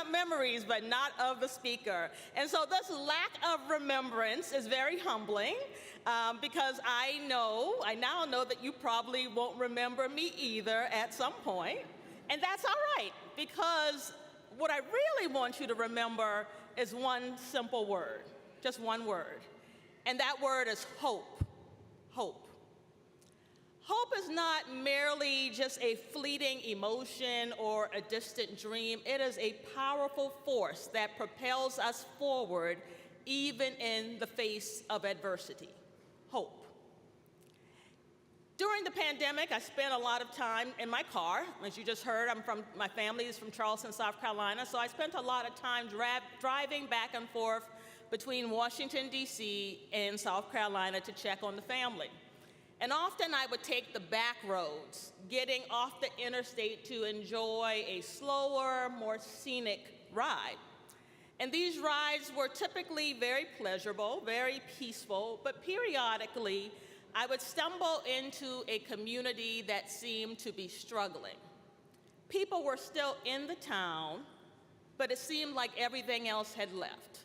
memories, but not of the speaker. And so this lack of remembrance is very humbling because I now know that you probably won't remember me either at some point. And that's all right, because what I really want you to remember is one simple word, just one word. And that word is hope. Hope. Hope is not merely just a fleeting emotion or a distant dream. It is a powerful force that propels us forward even in the face of adversity. Hope. During the pandemic, I spent a lot of time in my car. As you just heard, my family is from Charleston, South Carolina, so I spent a lot of time driving back and forth between Washington, D.C. and South Carolina to check on the family. And often I would take the back roads, getting off the interstate to enjoy a slower, more scenic ride. And these rides were typically very pleasurable, very peaceful, but periodically I would stumble into a community that seemed to be struggling. People were still in the town, but it seemed like everything else had left.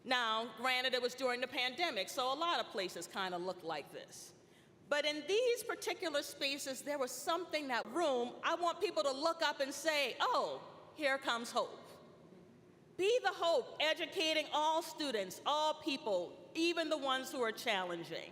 Now, granted, it was during the pandemic, so a lot of places kind of looked like this. But in these particular spaces, there was something that room, I want people to look up and say, oh, here comes hope. Be the hope, educating all students, all people, even the ones who are challenging.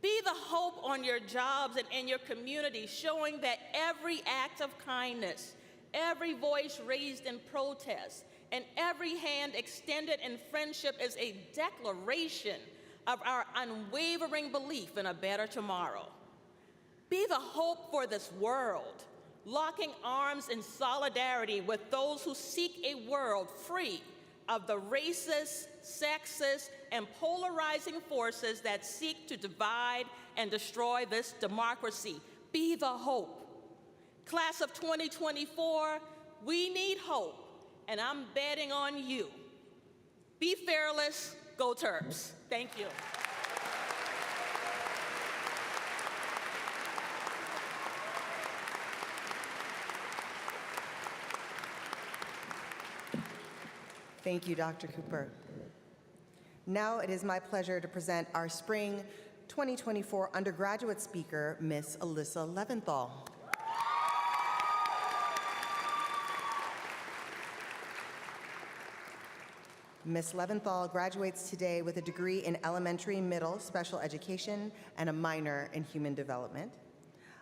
Be the hope on your jobs and in your community, showing that every act of kindness, every voice raised in protest, and every hand extended in friendship is a declaration of our unwavering belief in a better tomorrow. Be the hope for this world, locking arms in solidarity with those who seek a world free of the racist, sexist, and polarizing forces that seek to divide and destroy this democracy. Be the hope. Class of 2024, we need hope, and I'm betting on you. Be fearless, go Terps. Thank you. Thank you, Dr. Cooper. Now it is my pleasure to present our Spring 2024 undergraduate speaker, Ms. Alyssa Leventhal. Ms. Leventhal graduates today with a degree in elementary, middle, special education, and a minor in human development.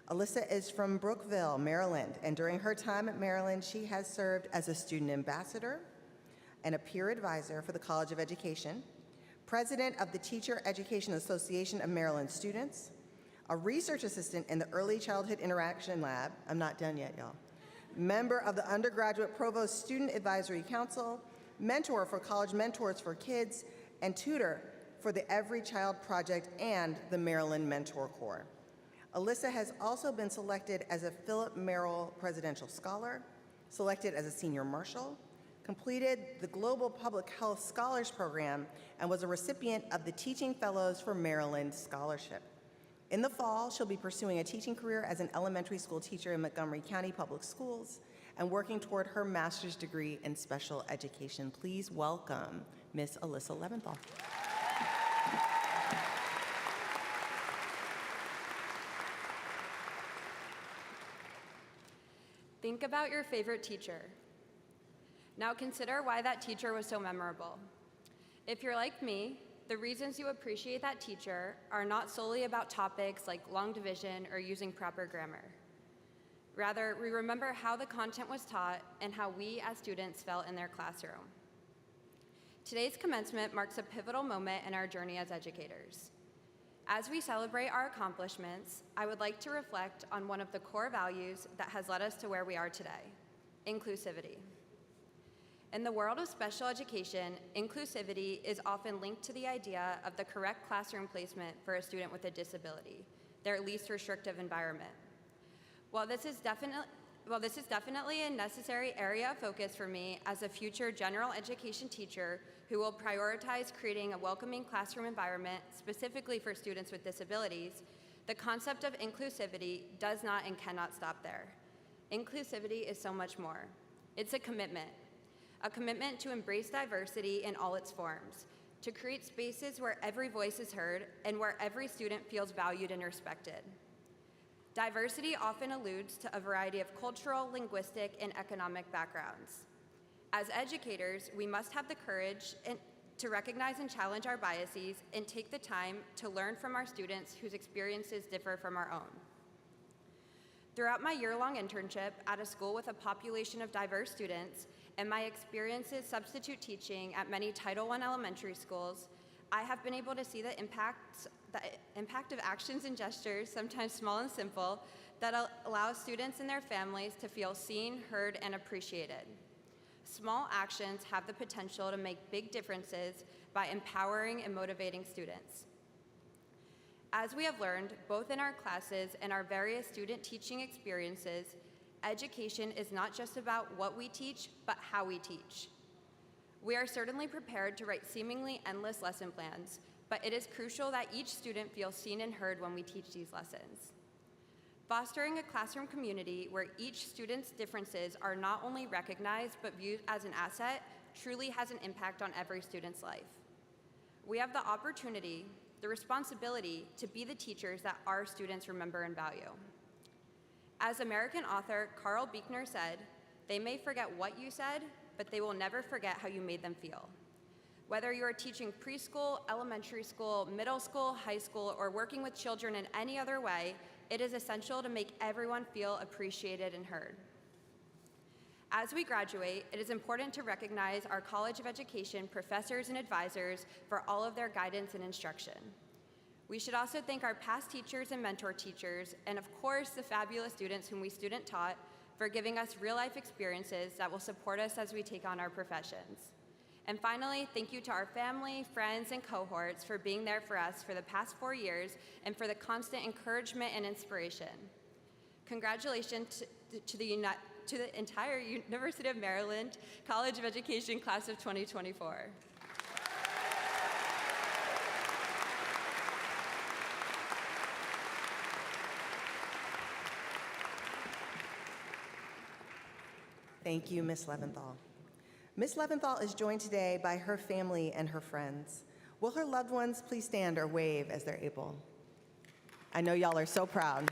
Alyssa is from Brookville, Maryland, and during her time at Maryland, she has served as a student ambassador and a peer advisor for the College of Education, president of the Teacher Education Association of Maryland Students, a research assistant in the Early Childhood Interaction Lab, I'm not done yet, y'all, member of the Undergraduate Provost Student Advisory Council, mentor for College Mentors for Kids, and tutor for the Every Child Project and the Maryland Mentor Corps. Alyssa has also been selected as a Philip Merrill Presidential Scholar, selected as a Senior Marshal, completed the Global Public Health Scholars Program, and was a recipient of the Teaching Fellows for Maryland Scholarship. In the fall, she'll be pursuing a teaching career as an elementary school teacher in Montgomery County Public Schools and working toward her master's degree in special education. Please welcome Ms. Alyssa Leventhal. Think about your favorite teacher. Now consider why that teacher was so memorable. If you're like me, the reasons you appreciate that teacher are not solely about topics like long division or using proper grammar. Rather, we remember how the content was taught and how we as students felt in their classroom. Today's commencement marks a pivotal moment in our journey as educators. As we celebrate our accomplishments, I would like to reflect on one of the core values that has led us to where we are today: inclusivity. In the world of special education, inclusivity is often linked to the idea of the correct classroom placement for a student with a disability, their least restrictive environment. While this is definitely a necessary area of focus for me as a future general education teacher who will prioritize creating a welcoming classroom environment specifically for students with disabilities, the concept of inclusivity does not and cannot stop there. Inclusivity is so much more. It's a commitment. a commitment to embrace diversity in all its forms, to create spaces where every voice is heard and where every student feels valued and respected. Diversity often alludes to a variety of cultural, linguistic, and economic backgrounds. As educators, we must have the courage to recognize and challenge our biases and take the time to learn from our students whose experiences differ from our own. Throughout my year-long internship at a school with a population of diverse students and my experiences substitute teaching at many Title I elementary schools, I have been able to see the impact of actions and gestures, sometimes small and simple, that allow students and their families to feel seen, heard, and appreciated. Small actions have the potential to make big differences by empowering and motivating students. As we have learned, both in our classes and our various student teaching experiences, education is not just about what we teach, but how we teach. We are certainly prepared to write seemingly endless lesson plans, but it is crucial that each student feels seen and heard when we teach these lessons. Fostering a classroom community where each student's differences are not only recognized but viewed as an asset truly has an impact on every student's life. We have the opportunity, the responsibility to be the teachers that our students remember and value. As American author Carl Buechner said, "They may forget what you said, but they will never forget how you made them feel." Whether you are teaching preschool, elementary school, middle school, high school, or working with children in any other way, it is essential to make everyone feel appreciated and heard. As we graduate, it is important to recognize our College of Education professors and advisors for all of their guidance and instruction. We should also thank our past teachers and mentor teachers, and of course, the fabulous students whom we student taught for giving us real-life experiences that will support us as we take on our professions. And finally, thank you to our family, friends, and cohorts for being there for us for the past 4 years and for the constant encouragement and inspiration. Congratulations to the entire University of Maryland College of Education class of 2024. Thank you, Ms. Leventhal. Ms. Leventhal is joined today by her family and her friends. Will her loved ones please stand or wave as they're able? I know y'all are so proud.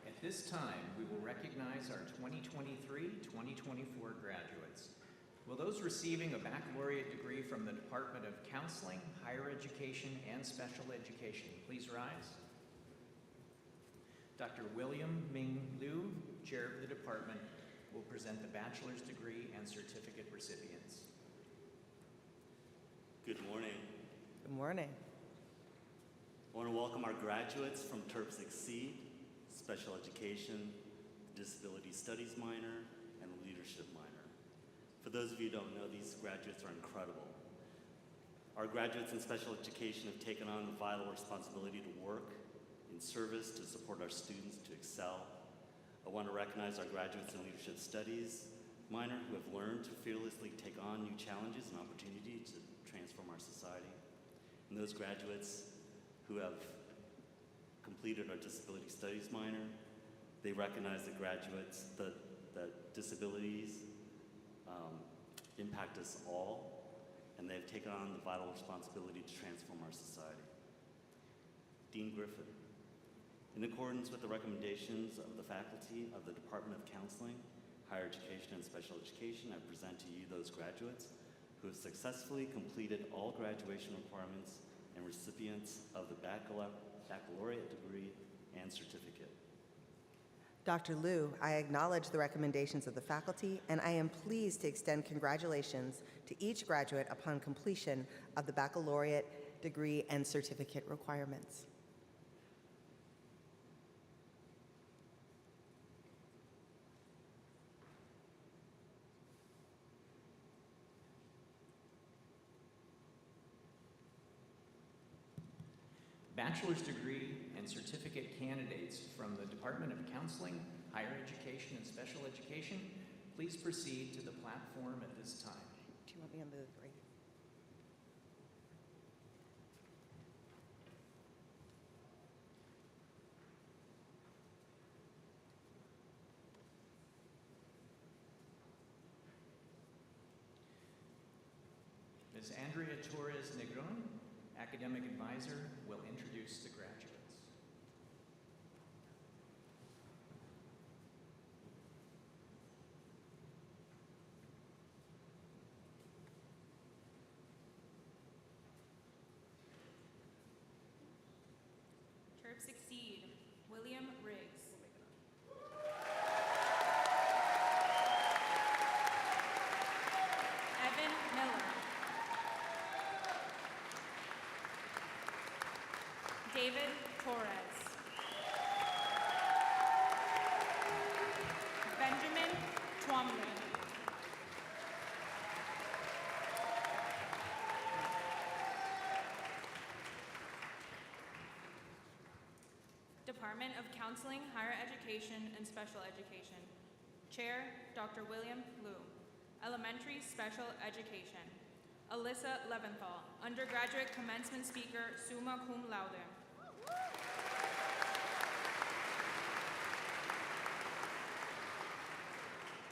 At this time, we will recognize our 2023-2024 graduates. Will those receiving a baccalaureate degree from the Department of Counseling, Higher Education, and Special Education please rise? Dr. William Ming Liu, Chair of the Department, will present the bachelor's degree and certificate recipients. Good morning. Good morning. I want to welcome our graduates from TERP Succeed, Special Education, Disability Studies minor, and the Leadership minor. For those of you who don't know, these graduates are incredible. Our graduates in Special Education have taken on the vital responsibility to work in service to support our students to excel. I want to recognize our graduates in Leadership Studies minor who have learned to fearlessly take on new challenges and opportunities to transform our society. And those graduates who have completed our Disability Studies minor, they recognize that that disabilities impact us all, and they've taken on the vital responsibility to transform our society. Dean Griffin, in accordance with the recommendations of the faculty of the Department of Counseling, Higher Education, and Special Education, I present to you those graduates who have successfully completed all graduation requirements and recipients of the baccalaureate degree and certificate. Dr. Liu, I acknowledge the recommendations of the faculty, and I am pleased to extend congratulations to each graduate upon completion of the baccalaureate degree and certificate requirements. Bachelor's degree and certificate candidates from the Department of Counseling, Higher Education, and Special Education, please proceed to the platform at this time. Do you want me on the right? Ms. Andrea Torres Negron, Academic Advisor, will introduce the graduates. Terp Succeed, William Riggs. Evan Miller. David Torres. Benjamin Twomley. Department of Counseling, Higher Education, and Special Education. Chair, Dr. William Liu. Elementary Special Education. Alyssa Leventhal, Undergraduate Commencement Speaker, summa cum laude.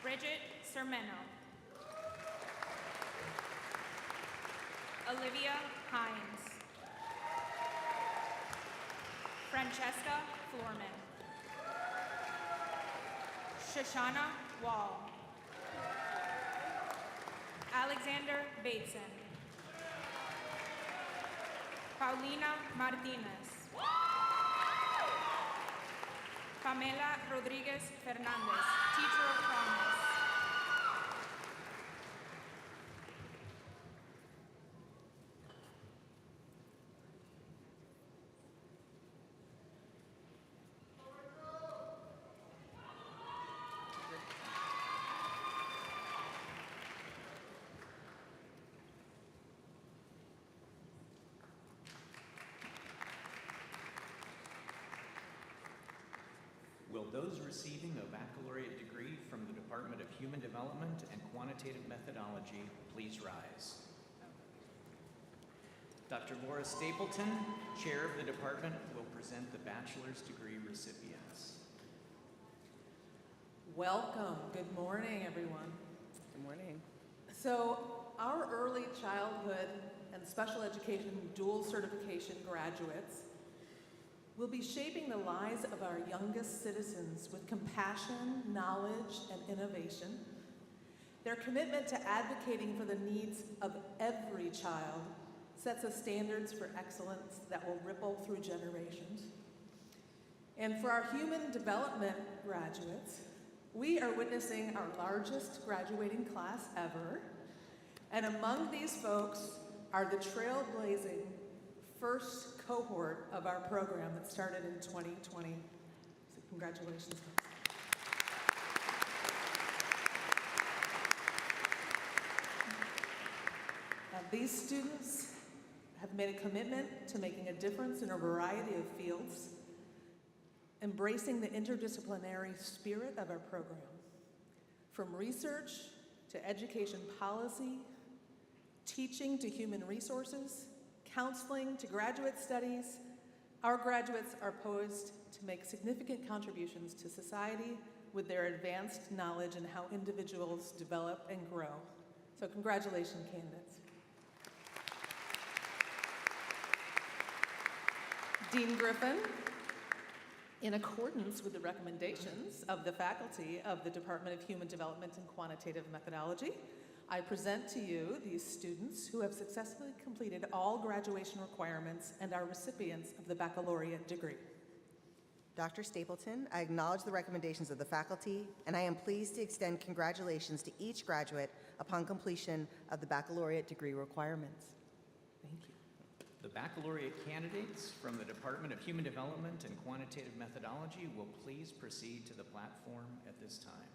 Bridget Sermeno. Olivia Hines. Francesca Florman. Shoshana Wall. Alexander Bateson. Paulina Martinez. Pamela Rodriguez Fernandez, Teacher of Promise. Will those receiving a baccalaureate degree from the Department of Human Development and Quantitative Methodology please rise? Dr. Laura Stapleton, Chair of the Department, will present the bachelor's degree recipients. Welcome. Good morning, everyone. Good morning. So, our early childhood and special education dual certification graduates will be shaping the lives of our youngest citizens with compassion, knowledge, and innovation. Their commitment to advocating for the needs of every child sets us standards for excellence that will ripple through generations. And for our human development graduates, we are witnessing our largest graduating class ever. And among these folks are the trailblazing first cohort of our program that started in 2020. So congratulations. Now, these students have made a commitment to making a difference in a variety of fields, embracing the interdisciplinary spirit of our program. From research to education policy, teaching to human resources, counseling to graduate studies, our graduates are poised to make significant contributions to society with their advanced knowledge in how individuals develop and grow. So congratulations, candidates. Dean Griffin, in accordance with the recommendations of the faculty of the Department of Human Development and Quantitative Methodology, I present to you these students who have successfully completed all graduation requirements and are recipients of the baccalaureate degree. Dr. Stapleton, I acknowledge the recommendations of the faculty, and I am pleased to extend congratulations to each graduate upon completion of the baccalaureate degree requirements. Thank you. The baccalaureate candidates from the Department of Human Development and Quantitative Methodology will please proceed to the platform at this time.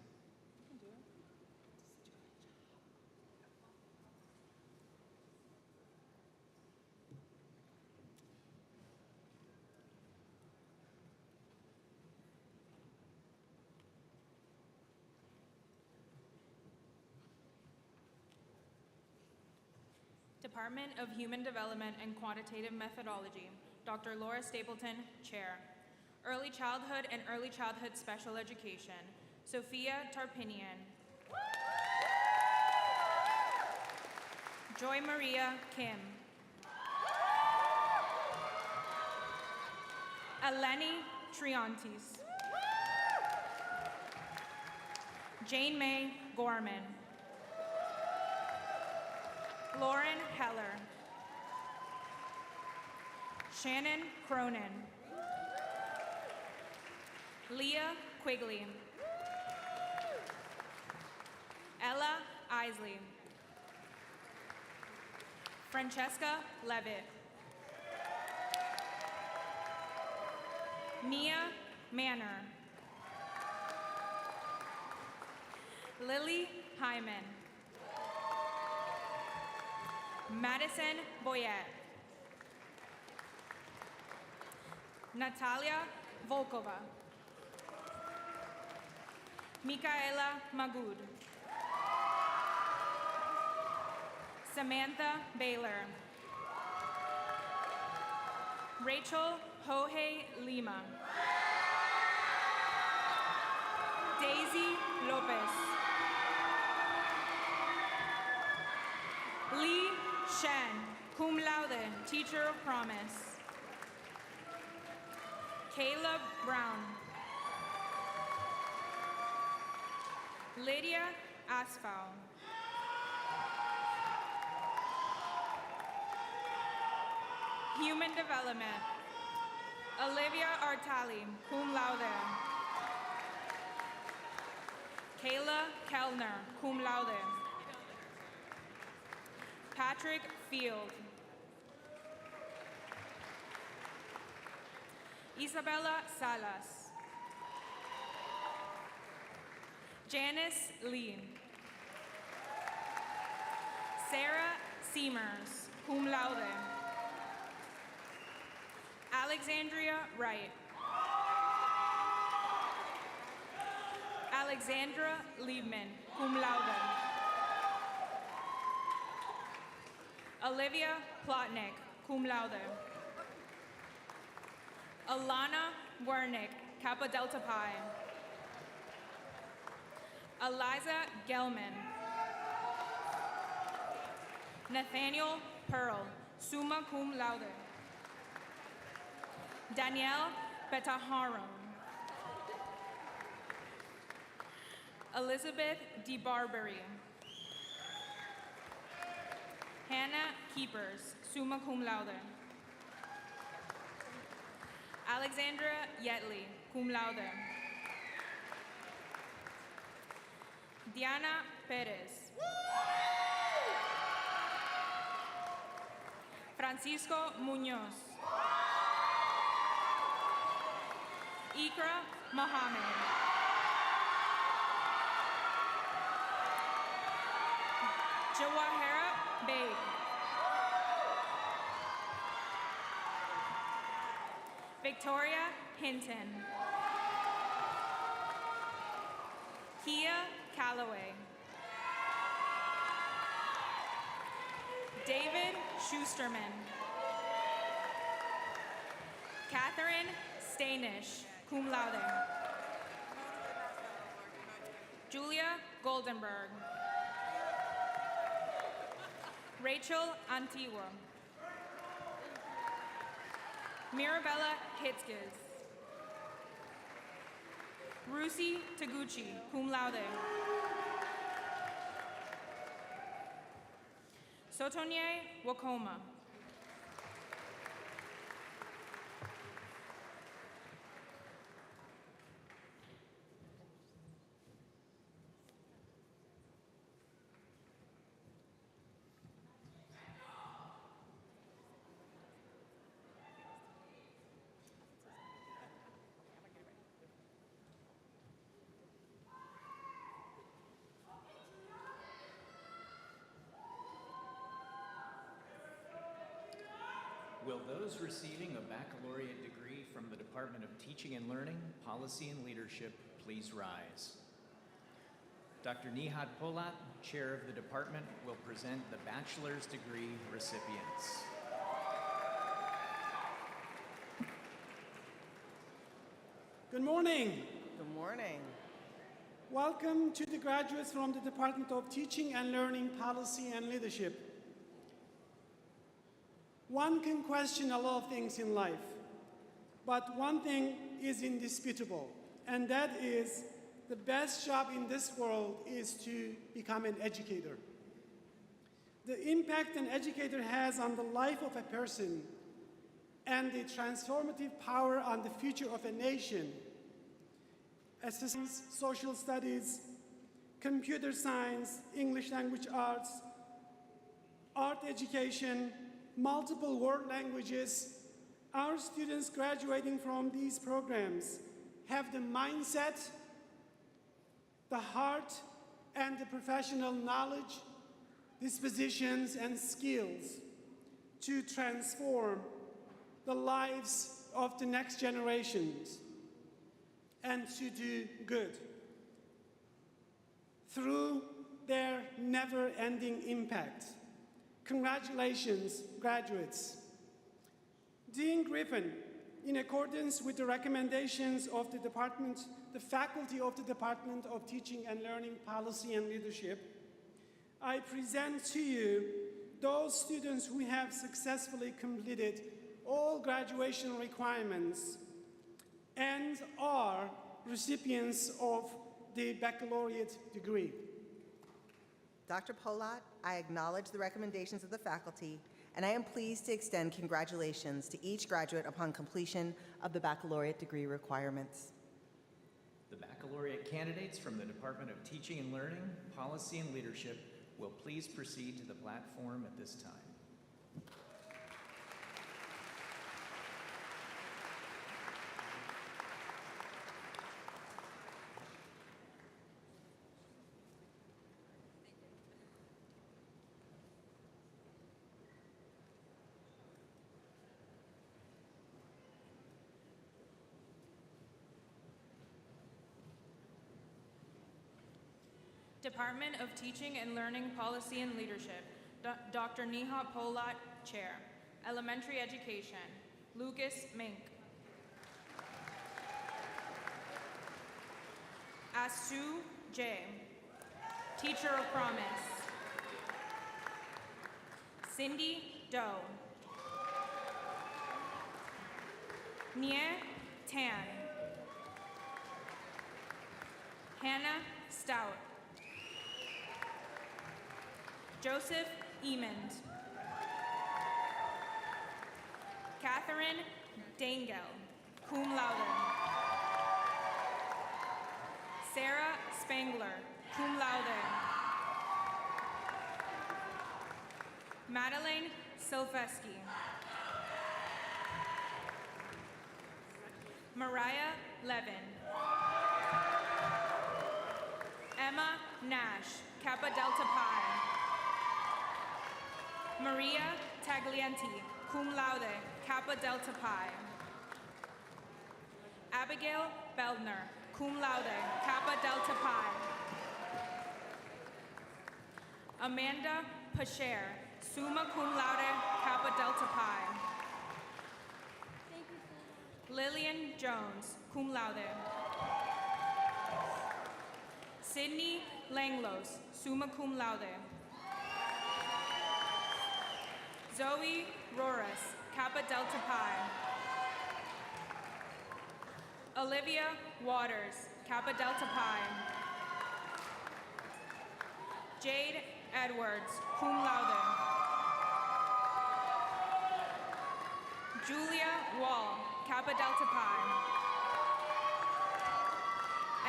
Department of Human Development and Quantitative Methodology, Dr. Laura Stapleton, Chair. Early Childhood and Early Childhood Special Education, Sophia Tarpinian. Joy Maria Kim. Eleni Triantis. Jane May Gorman. Lauren Heller. Shannon Cronin. Leah Quigley. Ella Isley. Francesca Levitt. Mia Manor. Lily Hyman. Madison Boyette. Natalia Volkova. Michaela Magud. Samantha Baylor. Rachel Jorge Lima. Daisy Lopez. Lee Shen, cum laude, teacher of promise. Caleb Brown. Lydia Asfau. Human Development. Olivia Artali, cum laude. Kayla Kellner, cum laude. Patrick Field. Isabella Salas. Janice Lee. Sarah Seamers, cum laude. Alexandria Wright. Alexandra Liebman, cum laude. Olivia Plotnick, cum laude. Alana Wernick, Kappa Delta Pi. Eliza Gelman. Nathaniel Pearl, summa cum laude. Danielle Betaharon. Elizabeth DeBarbery. Hannah Keepers, summa cum laude. Alexandra Yetley, cum laude. Diana Perez. Francisco Munoz. Ikra Mohammed. Jawahara Babe. Victoria Hinton. Kia Calloway. David Schusterman. Catherine Stanish, cum laude. Julia Goldenberg. Rachel Antigua. Mirabella Hitzkes. Rusi Taguchi, cum laude. Sotonye Wakoma. Will those receiving a baccalaureate degree from the Department of Teaching and Learning, Policy and Leadership, please rise? Dr. Nihad Polat, Chair of the Department, will present the bachelor's degree recipients. Good morning. Good morning. Welcome to the graduates from the Department of Teaching and Learning, Policy and Leadership. One can question a lot of things in life, but one thing is indisputable, and that is the best job in this world is to become an educator. The impact an educator has on the life of a person and the transformative power on the future of a nation, assistance, social studies, computer science, English language arts, art education, multiple world languages, our students graduating from these programs have the mindset, the heart, and the professional knowledge, dispositions, and skills to transform the lives of the next generations and to do good through their never-ending impact. Congratulations, graduates. Dean Griffin, in accordance with the recommendations of the faculty of the Department of Teaching and Learning Policy and Leadership, I present to you those students who have successfully completed all graduation requirements and are recipients of the baccalaureate degree. Dr. Polat, I acknowledge the recommendations of the faculty, and I am pleased to extend congratulations to each graduate upon completion of the baccalaureate degree requirements. The baccalaureate candidates from the Department of Teaching and Learning, Policy and Leadership will please proceed to the platform at this time. Department of Teaching and Learning Policy and Leadership, Dr. Nihat Polat, Chair. Elementary Education, Lucas Mink. Asu J, Teacher of Promise. Cindy Doe. Nie Tan. Hannah Stout. Joseph Emond. Catherine Dangel, cum laude. Sarah Spangler, cum laude. Madeleine Silveski. Mariah Levin. Emma Nash, Kappa Delta Pi. Maria Taglienti, cum laude, Kappa Delta Pi. Abigail Beldner, cum laude, Kappa Delta Pi. Amanda Pacher, summa cum laude, Kappa Delta Pi. Lillian Jones, cum laude. Sydney Langlos, summa cum laude. Zoe Roras, Kappa Delta Pi. Olivia Waters, Kappa Delta Pi. Jade Edwards, cum laude. Julia Wall, Kappa Delta Pi.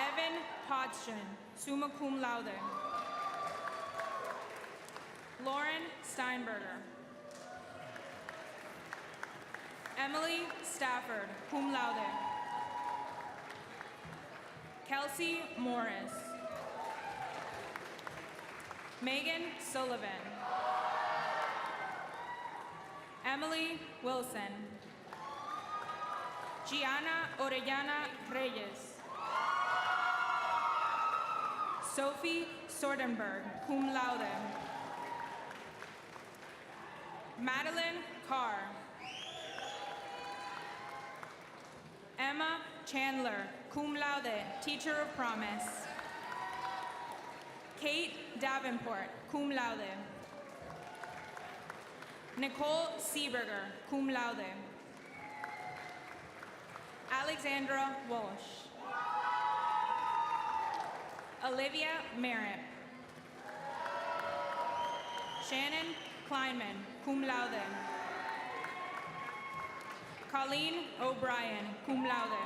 Evan Hodgson, summa cum laude. Lauren Steinberger. Emily Stafford, cum laude. Kelsey Morris. Megan Sullivan. Emily Wilson. Gianna Orellana Reyes. Sophie Sordenberg, cum laude. Madeline Carr. Emma Chandler, cum laude, Teacher of Promise. Kate Davenport, cum laude. Nicole Seeberger, cum laude. Alexandra Walsh. Olivia Merritt. Shannon Kleinman, cum laude. Colleen O'Brien, cum laude.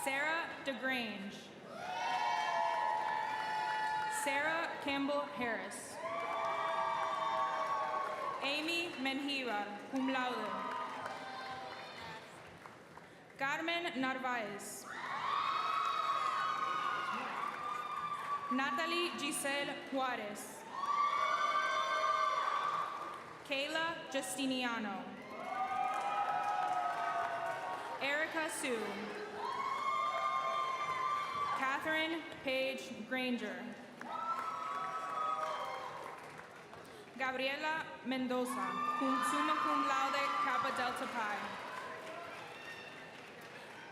Sarah DeGrange. Sarah Campbell Harris. Amy Menjivar, cum laude. Carmen Narvaez. Natalie Giselle Juarez. Kayla Justiniano. Erica Sue. Catherine Paige Granger. Gabriela Mendoza, summa cum laude, Kappa Delta Pi.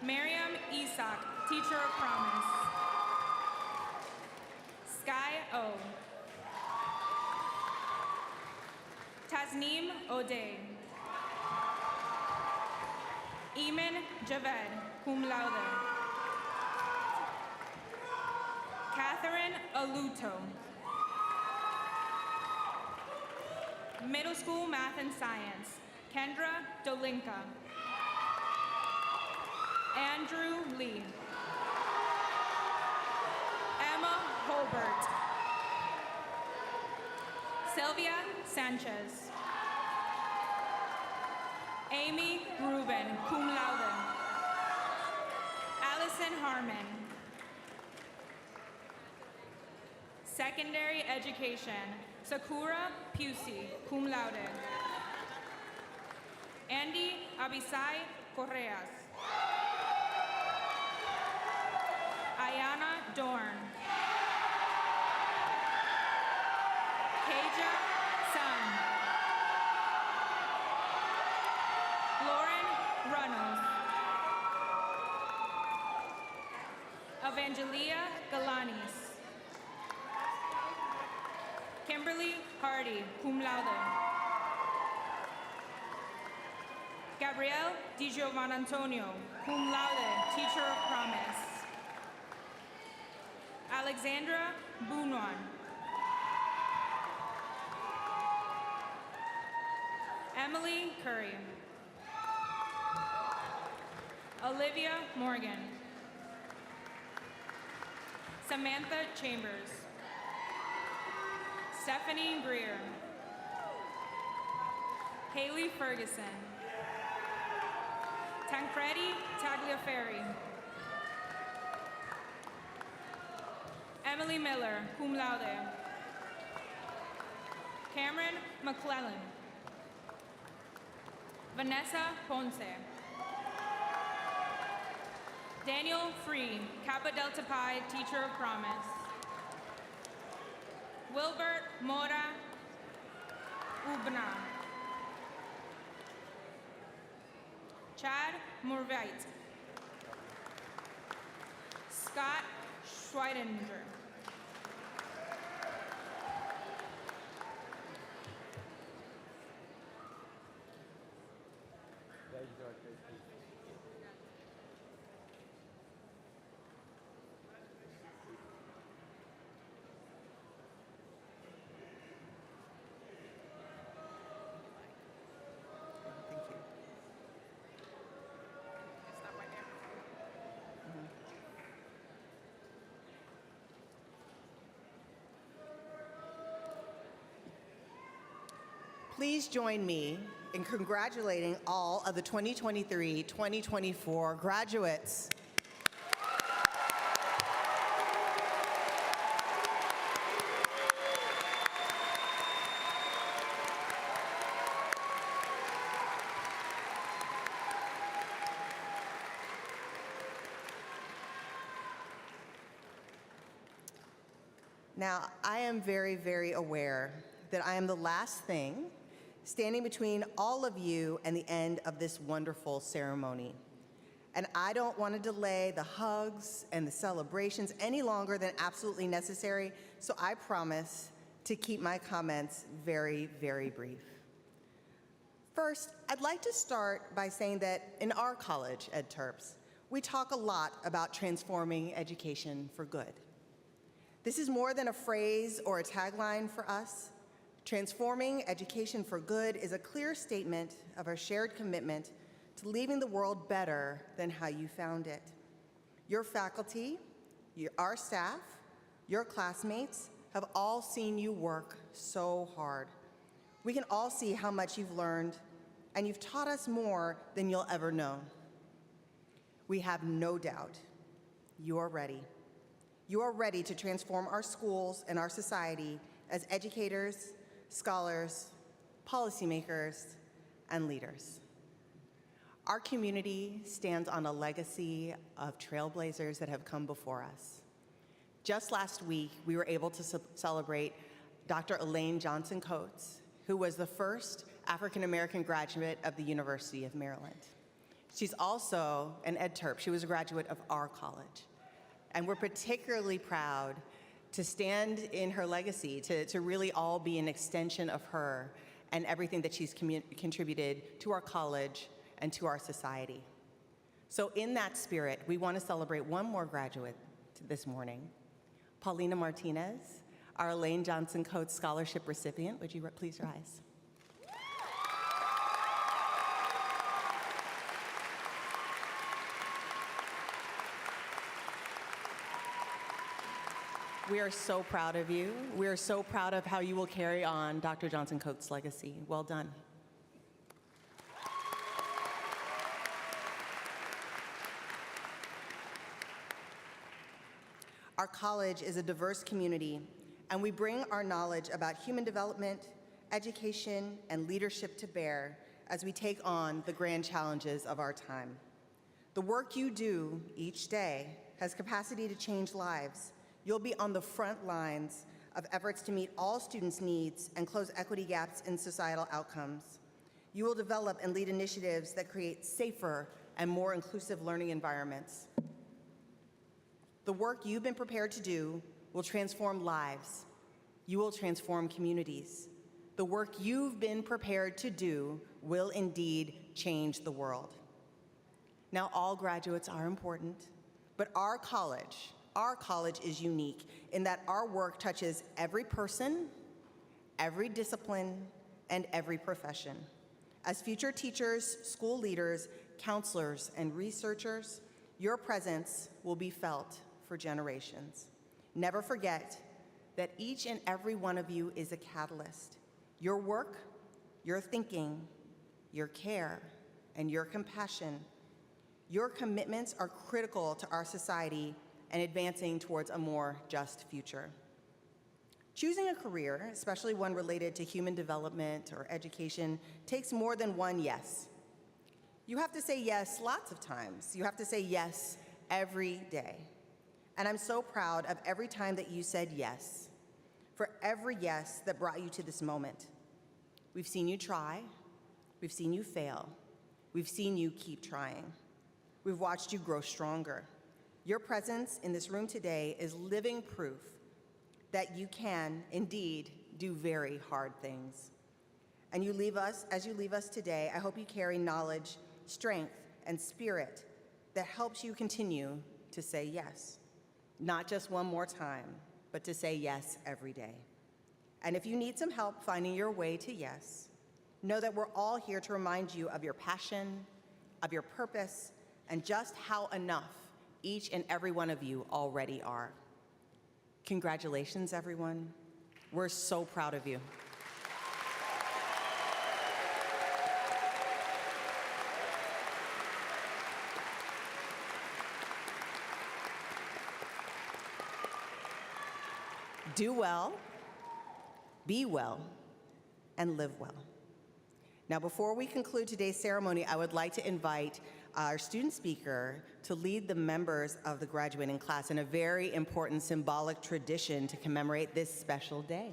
Miriam Isak, Teacher of Promise. Sky O. Tasneem O'Day. Eamon Javed, cum laude. Catherine Aluto. Middle School Math and Science, Kendra Dolinka. Andrew Lee. Emma Holbert. Sylvia Sanchez. Amy Rubin, cum laude. Allison Harmon. Secondary Education, Sakura Pusey, cum laude. Andy Abisai Correas. Ayana Dorn. Keja Sun. Lauren Runnels. Evangelia Galanis. Kimberly Hardy, cum laude. Gabrielle Di Giovanantonio, cum laude, Teacher of Promise. Alexandra Bounon. Emily Curry. Olivia Morgan. Samantha Chambers. Stephanie Greer. Haley Ferguson. Tancredi Tagliaferri. Emily Miller, cum laude. Cameron McClellan. Vanessa Ponce. Daniel Free, Kappa Delta Pi, Teacher of Promise. Wilbert Mora Ubna. Chad Morvite. Scott Schweidinger. Please join me in congratulating all of the 2023-2024 graduates. Now, I am very, very aware that I am the last thing standing between all of you and the end of this wonderful ceremony. And I don't want to delay the hugs and the celebrations any longer than absolutely necessary, so I promise to keep my comments very, very brief. First, I'd like to start by saying that in our college, EdTerps, we talk a lot about transforming education for good. This is more than a phrase or a tagline for us. Transforming education for good is a clear statement of our shared commitment to leaving the world better than how you found it. Your faculty, our staff, your classmates have all seen you work so hard. We can all see how much you've learned, and you've taught us more than you'll ever know. We have no doubt you are ready. You are ready to transform our schools and our society as educators, scholars, policymakers, and leaders. Our community stands on a legacy of trailblazers that have come before us. Just last week, we were able to celebrate Dr. Elaine Johnson Coates, who was the first African-American graduate of the University of Maryland. She's also an EdTerp. She was a graduate of our college. And we're particularly proud to stand in her legacy, to really all be an extension of her and everything that she's contributed to our college and to our society. So in that spirit, we want to celebrate one more graduate this morning, Paulina Martinez, our Elaine Johnson Coates Scholarship recipient. Would you please rise? We are so proud of you. We are so proud of how you will carry on Dr. Johnson Coates' legacy. Well done. Our college is a diverse community, and we bring our knowledge about human development, education, and leadership to bear as we take on the grand challenges of our time. The work you do each day has capacity to change lives. You'll be on the front lines of efforts to meet all students' needs and close equity gaps in societal outcomes. You will develop and lead initiatives that create safer and more inclusive learning environments. The work you've been prepared to do will transform lives. You will transform communities. The work you've been prepared to do will indeed change the world. Now, all graduates are important, but our college is unique in that our work touches every person, every discipline, and every profession. As future teachers, school leaders, counselors, and researchers, your presence will be felt for generations. Never forget that each and every one of you is a catalyst. Your work, your thinking, your care, and your compassion, your commitments are critical to our society and advancing towards a more just future. Choosing a career, especially one related to human development or education, takes more than one yes. You have to say yes lots of times. You have to say yes every day. And I'm so proud of every time that you said yes, for every yes that brought you to this moment. We've seen you try, we've seen you fail, we've seen you keep trying. We've watched you grow stronger. Your presence in this room today is living proof that you can indeed do very hard things. And as you leave us today, I hope you carry knowledge, strength, and spirit that helps you continue to say yes. Not just one more time, but to say yes every day. And if you need some help finding your way to yes, know that we're all here to remind you of your passion, of your purpose, and just how enough each and every one of you already are. Congratulations, everyone. We're so proud of you. Do well, be well, and live well. Now, before we conclude today's ceremony, I would like to invite our student speaker to lead the members of the graduating class in a very important symbolic tradition to commemorate this special day.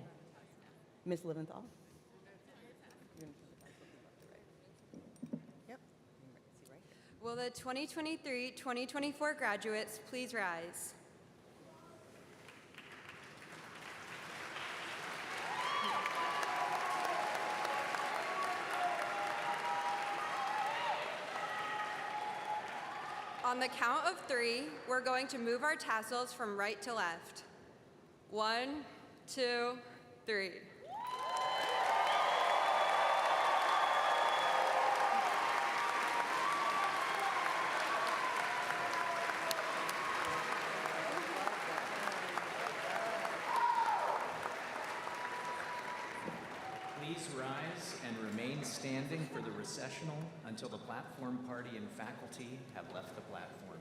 Ms. Leventhal. Yep. Will the 2023-2024 graduates please rise? On the count of 3, we're going to move our tassels from right to left. 1, 2, 3. Please rise and remain standing for the recessional until the platform party and faculty have left the platform.